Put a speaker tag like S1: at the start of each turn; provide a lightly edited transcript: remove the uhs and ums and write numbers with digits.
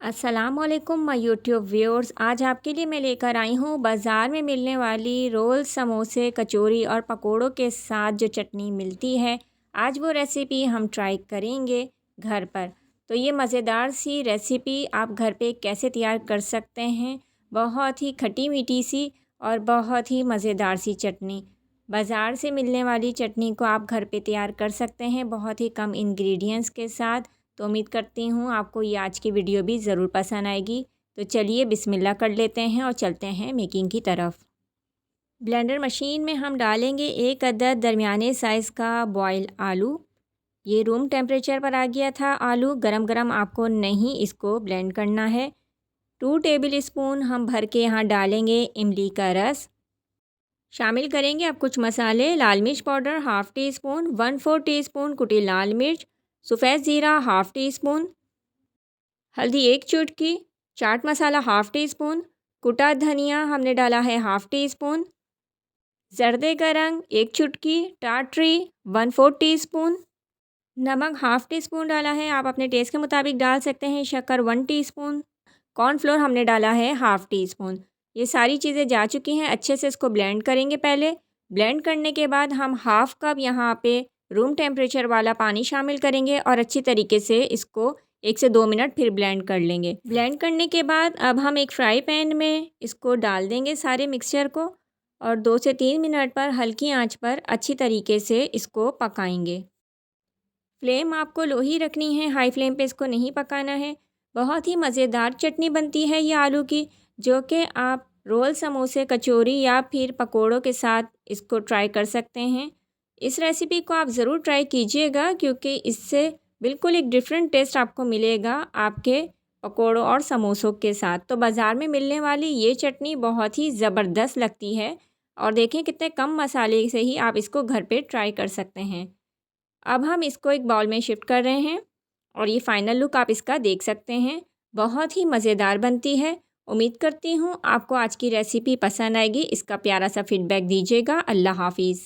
S1: अस्सलामुअलैकुम my YouTube viewers. आज आपके लिए मैं लेकर आई हूँ बाज़ार में मिलने वाली रोल, समोसे, कचौरी और पकोड़ों के साथ जो चटनी मिलती है। आज वो रेसिपी हम ट्राई करेंगे घर पर। तो ये मज़ेदार सी रेसिपी आप घर पे कैसे तैयार कर सकते हैं। बहुत ही खट्टी मीठी सी और बहुत ही मज़ेदार सी चटनी। बाज़ार से मिलने वाली चटनी को आप घर पे तैयार कर सकते हैं बहुत ही कम इंग्रेडिएंट्स के साथ। तो उम्मीद करती हूँ आपको ये आज की वीडियो भी ज़रूर पसंद आएगी। तो चलिए बिस्मिल्लाह कर लेते हैं और चलते हैं मेकिंग की तरफ। ब्लेंडर मशीन में हम डालेंगे एक अदद दरमियाने साइज़ का बॉयल आलू। ये रूम टेम्परेचर पर आ गया था आलू। गरम गरम आपको नहीं इसको ब्लेंड करना है। 2 टेबल स्पून हम भर के यहाँ डालेंगे इमली का रस। शामिल करेंगे आप कुछ मसाले। लाल मिर्च powder half tea spoon, 1/4 teaspoon कुटी लाल मिर्च, सफ़ेद ज़ीरा हाफ़ टी स्पून, हल्दी 1 चुटकी, chaat masala half tea spoon, कुटा धनिया हमने डाला है हाफ़ टी स्पून, जर्दे का रंग 1 चुटकी, टाटरी 1/4 टीस्पून, नमक हाफ़ टी स्पून डाला है, आप अपने टेस्ट के मुताबिक डाल सकते हैं। शक्कर 1 टीस्पून, कॉर्नफ्लोर हमने डाला है हाफ़ टी स्पून। ये सारी चीज़ें जा चुकी हैं। अच्छे से इसको ब्लेंड करेंगे। पहले ब्लेंड करने के बाद हम हाफ़ कप यहाँ पे रूम टेम्परेचर वाला पानी शामिल करेंगे और अच्छी तरीके से इसको 1 से 2 मिनट फिर ब्लेंड कर लेंगे। ब्लेंड करने के बाद अब हम एक फ्राई पैन में इसको डाल देंगे सारे मिक्सचर को और 2 से 3 मिनट पर हल्की आंच पर अच्छी तरीके से इसको पकाएंगे। फ्लेम आपको लो ही रखनी है, हाई फ्लेम पे इसको नहीं पकाना है। बहुत ही मज़ेदार चटनी बनती है ये आलू की, जो कि आप रोल, समोसे, कचौरी या फिर पकोड़ों के साथ इसको ट्राई कर सकते हैं। इस रेसिपी को आप ज़रूर ट्राई कीजिएगा क्योंकि इससे बिल्कुल एक डिफरेंट टेस्ट आपको मिलेगा आपके पकोड़ों और समोसों के साथ। तो बाज़ार में मिलने वाली ये चटनी बहुत ही ज़बरदस्त लगती है और देखें कितने कम मसाले से ही आप इसको घर पे ट्राई कर सकते हैं। अब हम इसको एक बाउल में शिफ्ट कर रहे हैं और ये फ़ाइनल लुक आप इसका देख सकते हैं। बहुत ही मज़ेदार बनती है। उम्मीद करती हूँ आपको आज की रेसिपी पसंद आएगी। इसका प्यारा सा फीडबैक दीजिएगा। अल्लाह हाफ़िज़।